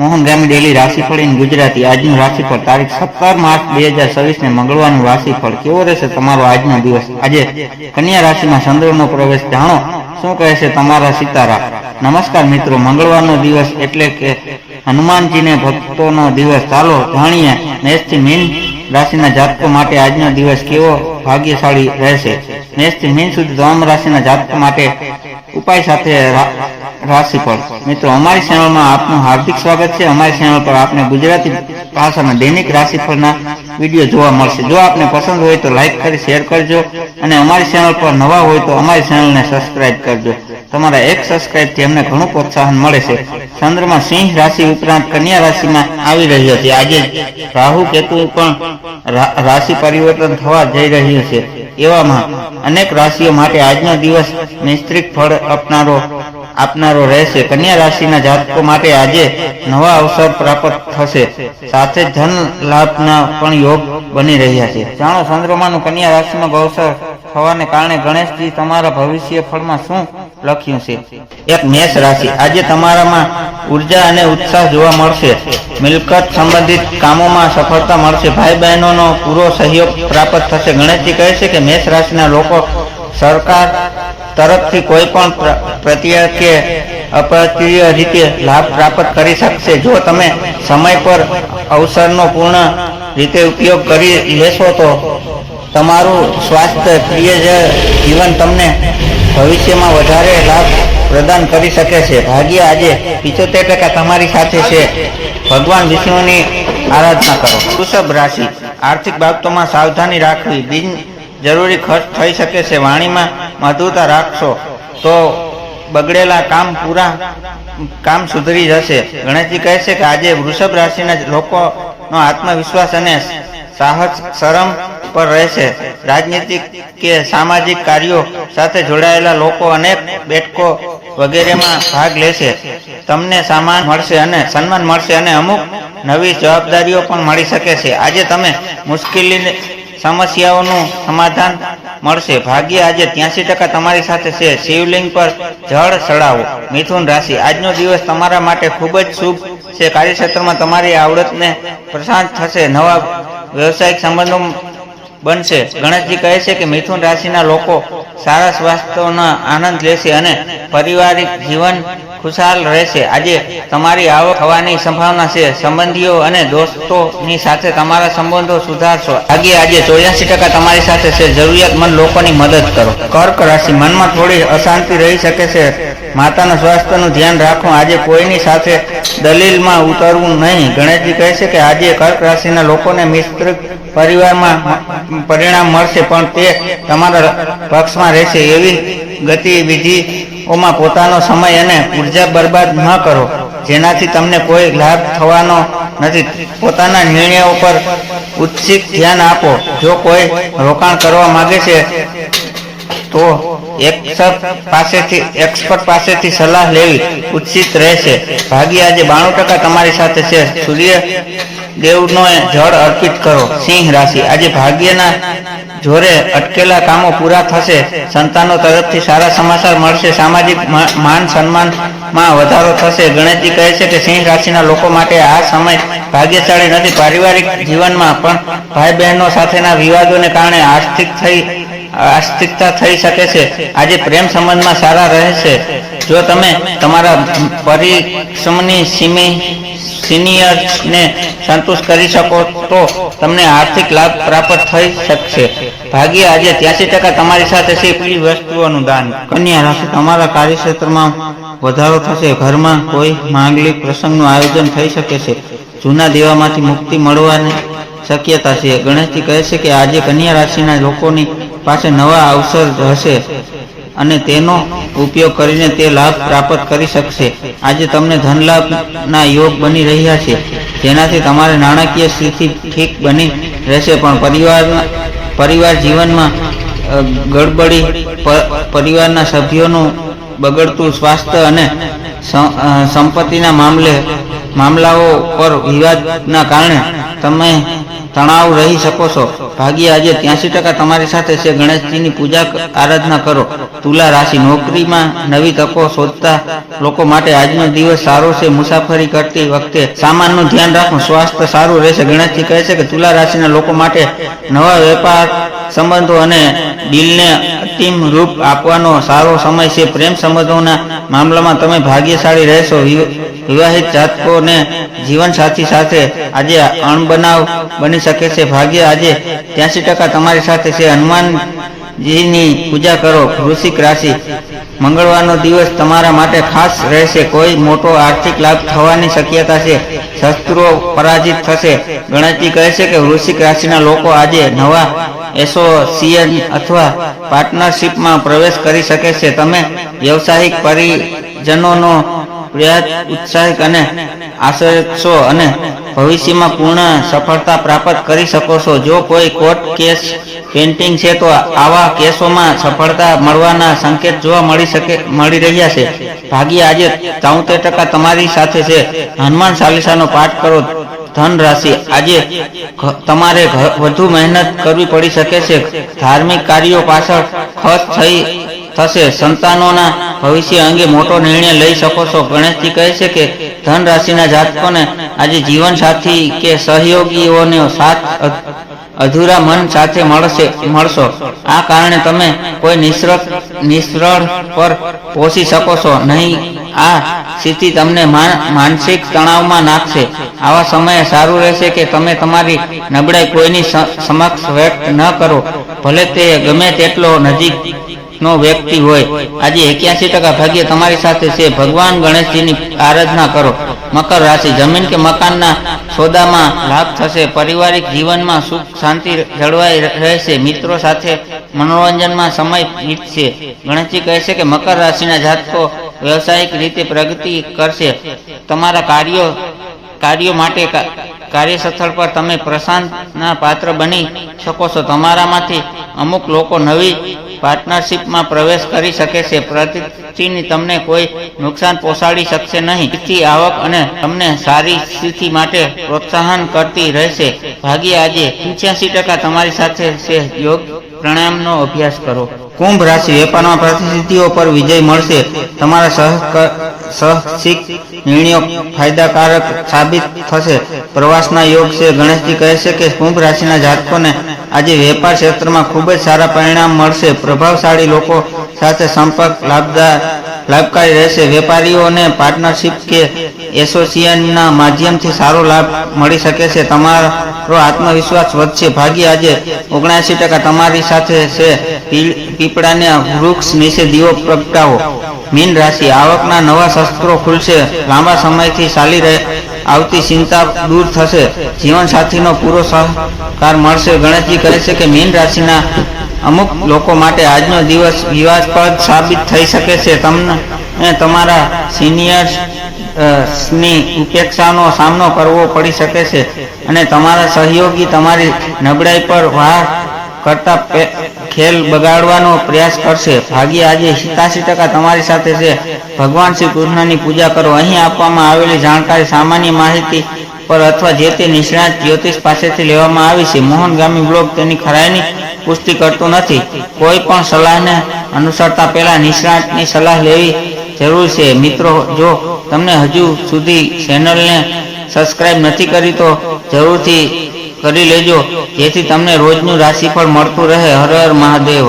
મોહન ગામી daily રાશિફળ in Gujarati આજનું રાશિફળ તારીખ 17 માર્ચ 2024 ને મંગળવારનું રાશિફળ કેવો રહેશે તમારો આજનો દિવસ। આજે કન્યા રાશિમાં ચંદ્રનો પ્રવેશ, જાણો શું કહે છે તમારા સિતારા। નમસ્કાર મિત્રો, મંગળવારનો દિવસ એટલે કે હનુમાનજીને ભક્તોનો દિવસ। ચાલો જાણીએ મેષથી મીન રાશિના જાતકો માટે આજનો દિવસ કેવો ભાગ્યશાળી રહેશે। મેષથી મીન સુધી તમામ રાશિના જાતકો માટે ઉપાય સાથે રાશિફળ। મિત્રો, અમારી ચેનલમાં આપનું હાર્દિક સ્વાગત છે। અમારી ચેનલ પર આપને ગુજરાતી ભાષાના દૈનિક રાશિફળના વિડીયો જોવા મળશે। જો આપને પસંદ હોય તો લાઈક કરી શેર કરજો અને અમારી ચેનલ પર નવા હોય તો અમારી ચેનલને સબસ્ક્રાઇબ કરજો। તમારા એક સબસ્ક્રાઇબથી અમને ઘણું પ્રોત્સાહન મળે છે। ચંદ્રમાં સિંહ રાશિ ઉપરાંત કન્યા રાશિમાં આવી રહ્યો છે। આજે રાહુ કેતુ પણ રાશિ પરિવર્તન થવા જઈ રહ્યું છે। એવામાં અનેક રાશિઓ માટે આજનો દિવસ મિશ્રિત ફળ આપનારો રહેશે। કન્યા રાશિના જાતકો માટે આજે નવા અવસર પ્રાપ્ત થશે, સાથે ધન લાભના પણ યોગ બની રહ્યા છે। જાણો ચંદ્રમાનું કન્યા રાશિમાં અવસર થવાને કારણે ગણેશજી તમારા ભવિષ્ય ફળમાં શું લખ્યું છે। એક મેષ રાશિ, આજે તમારામાં ઉર્જા અને ઉત્સાહ જોવા મળશે। મિલકત સંબંધિત કામોમાં સફળતા મળશે। ભાઈ બહેનોનો પૂરો સહયોગ પ્રાપ્ત થશે। ગણેશજી કહે છે કે મેષ રાશિના લોકો સરકાર તરફથી કોઈ પણ પ્રત્યય કે અપ્રત્યય રીતે લાભ પ્રાપ્ત કરી શકશે। જો તમે સમય પર અવસરનો પૂર્ણ રીતે ઉપયોગ કરી લેશો તો તમારું સ્વાસ્થ્ય પ્રિય જીવન તમને ભવિષ્યમાં વધારે લાભ પ્રદાન કરી શકે છે। ભાગ્ય આજે 75% તમારી સાથે છે। ભગવાન વિષ્ણુની આરાધના કરો। વૃષભ રાશિ, આર્થિક બાબતોમાં સાવધાની રાખવી, બિનજરૂરી ખર્ચ થઈ શકે છે। વાણીમાં મધુરતા રાખશો તો બગડેલા કામ સુધરી જશે। ગણેશજી કહે છે કે આજે વૃષભ રાશિના લોકોનો આત્મવિશ્વાસ અને સાહસ શરમ પર રહેશે। રાજનીતિક કે સામાજિક કાર્યો સાથે જોડાયેલા લોકો અનેક બેઠકો વગેરેમાં ભાગ લેશે। તમને સન્માન મળશે અને અમુક નવી જવાબદારીઓ પણ મળી શકે છે। આજે તમે મુશ્કેલી સમસ્યાઓનું સમાધાન મળશે। ભાગ્ય આજે 83% તમારી સાથે છે। શિવલિંગ પર જળ ચડાવો। મિથુન રાશિ, આજનો દિવસ તમારા માટે ખૂબ જ શુભ છે। કાર્યક્ષેત્રમાં તમારી આવડતને પ્રશંસા થશે। નવા વ્યવસાયિક સંબંધો બનશે। ગણેશજી કહે છે કે મિથુન રાશિના લોકો સારા સ્વાસ્થ્યનો આનંદ લેશે અને પારિવારિક જીવન ખુશહાલ રહેશે। આજે તમારી આવક થવાની સંભાવના છે। સંબંધીઓ અને દોસ્તોની સાથે તમારા સંબંધો સુધારશો। ભાગ્ય આજે 84% તમારી સાથે છે। જરૂરિયાતમંદ લોકોની મદદ કરો। કર્ક રાશિ, મનમાં થોડી અશાંતિ રહી શકે છે। માતાના સ્વાસ્થ્યનું ધ્યાન રાખો। આજે કોઈની સાથે દલીલમાં ઉતરવું નહીં। ગણેશજી કહે છે કે આજે કર્ક રાશિના લોકોને મિશ્ર પરિણામ મળશે, પણ તે તમારા પક્ષમાં રહેશે। એવી ગતિવિધિઓમાં પોતાનો સમય અને ઉર્જા બરબાદ ન કરો જેનાથી તમને કોઈ લાભ થવાનો નથી। પોતાના નિર્ણયો પર ઉચ્ચિત ધ્યાન આપો। જો કોઈ રોકાણ કરવા માંગે છે તો એક્સપર્ટ પાસેથી સલાહ લેવી ઉચિત રહેશે। ભાગ્ય આજે 92% તમારી સાથે છે। સૂર્ય દેવનો જળ અર્પિત કરો। સિંહ રાશિ, આજે ભાગ્યના જોરે અટકેલા કામો પૂરા થશે। સંતાનો તરફથી સારા સમાચાર મળશે। સામાજિક માન સન્માનમાં વધારો થશે। ગણેશજી કહે છે કે સિંહ રાશિના લોકો માટે આ સમય ભાગ્યશાળી નથી। પારિવારિક જીવનમાં પણ ભાઈ બહેનો સાથેના વિવાદોને કારણે અસ્થિરતા થઈ શકે છે। આજે પ્રેમ સંબંધમાં સારા રહેશે। જો તમે તમારા પરિશ્રમની સિનિયરને સંતુષ્ટ કરી શકો તો તમને આર્થિક લાભ પ્રાપ્ત થઈ શકશે। ભાગ્ય આજે 83% તમારી સાથે છે। પીળી વસ્તુઓનું દાન। કન્યા રાશિ, તમારા કાર્યક્ષેત્રમાં વધારો થશે। ઘરમાં કોઈ માંગલિક પ્રસંગનું આયોજન થઈ શકે છે। જૂના દેવામાંથી મુક્તિ મળવાની શક્યતા છે। ગણેશજી કહે છે કે આજે કન્યા રાશિના લોકોની પાસે નવા અવસર હશે અને તેનો ઉપયોગ કરીને તે લાભ પ્રાપ્ત કરી શકશે। આજે તમને ધન લાભના યોગ બની રહ્યા છે, જેનાથી તમારી નાણાકીય સ્થિતિ ઠીક બની રહેશે, પણ પરિવાર જીવનમાં ગડબડી, પરિવારના સભ્યોનું બગડતું સ્વાસ્થ્ય અને સંપત્તિના મામલાઓ પર વિવાદના કારણે તમે તણાવ રહી શકો છો। ભાગ્ય આજે 83% તમારી સાથે છે. ગણેશજીની પૂજા આરાધના કરો. તુલા રાશિ, નોકરીમાં નવી તકો શોધતા લોકો માટે આજનો દિવસ સારો છે. મુસાફરી કરતી વખતે સામાનનું ધ્યાન રાખો. સ્વાસ્થ્ય સારું રહેશે. ગણેશજી કહે છે કે તુલા રાશિના લોકો માટે નવા વેપાર સંબંધો અને ડીલને અંતિમ રૂપ આપવાનો સારો સમય છે. પ્રેમ સંબંધોના મામલામાં તમે ભાગ્યશાળી રહેશો. વિવાહિત જાતકોને જીવનસાથી સાથે આજે અણબનાવ બની શકે છે. ભાગ્ય આજે 83% તમારી સાથે છે. હનુમાનજીની પૂજા કરો. વૃશ્ચિક રાશિ, મંગળવારનો દિવસ તમારા માટે ખાસ રહેશે. કોઈ મોટો આર્થિક લાભ થવાની શક્યતા છે. શત્રુઓ પરાજિત થશે. ગણેશજી કહે છે કે વૃશ્ચિક રાશિના લોકો આજે નવા એસોસિએશન અથવા પાર્ટનરશિપમાં પ્રવેશ કરી શકે છે. તમે વ્યવસાયિક પરિજનોનો પ્રયાસ ઉત્સાહિત અને આશરો અને ભવિષ્યમાં પૂર્ણ સફળતા પ્રાપ્ત કરી શકો છો. જો કોઈ કોર્ટ કેસ પેન્ડિંગ છે તો આવા કેસોમાં સફળતા મળવાના સંકેત જોવા મળી રહ્યા છે. ભાગ્ય આજે 73% તમારી સાથે છે. હનુમાન ચાલીસાનો પાઠ કરો. ધન રાશિ, આજે તમારે વધુ મહેનત કરવી પડી શકે છે. ધાર્મિક કાર્યો પાછળ ખર્ચ થશે. સંતાનોના ભવિષ્ય અંગે મોટો નિર્ણય લઈ શકો છો. ગણેશજી કહે છે કે ધન રાશિના જાતકોને આજે જીવનસાથી કે સહયોગીઓનો સાથ અધૂરા મન સાથે મળશો. આ કારણે તમે કોઈ નિષ્ફળ પર પહોંચી શકો છો નહીં. આ સ્થિતિ તમને માનસિક તણાવમાં નાખશે. આવા સમયે સારું રહેશે કે તમે તમારી નબળાઈ કોઈની સમક્ષ વ્યક્ત ન કરો, ભલે તે ગમે તેટલો નજીકનો વ્યક્તિ હોય. આજે 81% ભાગ્ય તમારી સાથે છે. ભગવાન ગણેશજીની આરાધના કરો. મકર રાશિ, જમીન કે મકાનના સોદામાં લાભ થશે. પારિવારિક જીવનમાં સુખ શાંતિ જળવાઈ રહેશે. મિત્રો સાથે મનોરંજનમાં સમય વીતશે. ગણેશજી કહે છે કે મકર રાશિના જાતકો વ્યવસાયિક રીતે પ્રગતિ કરશે. તમારા કાર્યો માટે કાર્યસ્થળ પર તમે પ્રશંસાના પાત્ર બની શકો છો. તમારામાંથી અમુક લોકો નવી પાર્ટનરશિપમાં પ્રવેશ કરી શકે છે. પ્રતિષ્ઠાની તમને કોઈ નુકસાન પહોંચાડી શકશે નહીં. તેથી આવક અને તમને સારી સ્થિતિ માટે પ્રોત્સાહન કરતી રહેશે. ભાગ્ય આજે 85% તમારી સાથે છે. યોગ પ્રાણાયામનો અભ્યાસ કરો. કુંભ રાશિ, વેપારમાં પ્રતિનિધિઓ પર વિજય મળશે. તમારા સાહસિક નિર્ણયો ફાયદાકારક સાબિત થશે. પ્રવાસના યોગ છે. ગણેશજી કહે છે કે કુંભ રાશિના જાતકોને આજે વેપાર ક્ષેત્રમાં ખૂબ જ સારા પરિણામ મળશે. પ્રભાવશાળી લોકો સાથે સંપર્ક લાભકારી રહેશે. વેપારીઓને પાર્ટનરશિપ કે એસોસિએશનના માધ્યમથી સારો લાભ મળી શકે છે. તમારો આત્મવિશ્વાસ વધશે. ભાગ્ય આજે 79% તમારી સાથે છે. પીપળાના વૃક્ષ નીચે દીવો પ્રગટાવો. મીન રાશિ, આવકના નવા શસ્ત્રો ખુલશે. લાંબા સમયથી ચાલી આવતી ચિંતા દૂર થશે. જીવનસાથીનો પૂરો સહકાર મળશે. ગણેશજી કહે છે કે મીન રાશિના અમુક લોકો માટે આજનો દિવસ વિવાદાસ્પદ સાબિત થઈ શકે છે. તમને તમારા સિનિયર્સની ઉપેક્ષાનો સામનો કરવો પડી શકે છે અને તમારા સહયોગી તમારી નબળાઈ પર વાર કરતા ખેલ બગાડવાનો પ્રયાસ કરશે. ભાગ્ય આજે 87% તમારી સાથે છે. ભગવાન શ્રી કૃષ્ણની પૂજા કરો. અહીં આપવામાં આવેલી જાણકારી સામાન્ય માહિતી પર અથવા જે તે નિષ્ણાત જ્યોતિષ પાસેથી લેવામાં આવી છે. મોહનગામી બ્લોગ તેની ખરાઈની પુષ્ટિ કરતો નથી. કોઈ પણ સલાહને અનુસરતા પહેલા નિષ્ણાતની સલાહ લેવી જરૂર છે. મિત્રો, જો તમને હજુ સુધી ચેનલને સબસ્ક્રાઇબ નથી કરી તો જરૂરથી કરી લેજો, જેથી તમને રોજનું રાશિફળ મળતું રહે. હર હર મહાદેવ.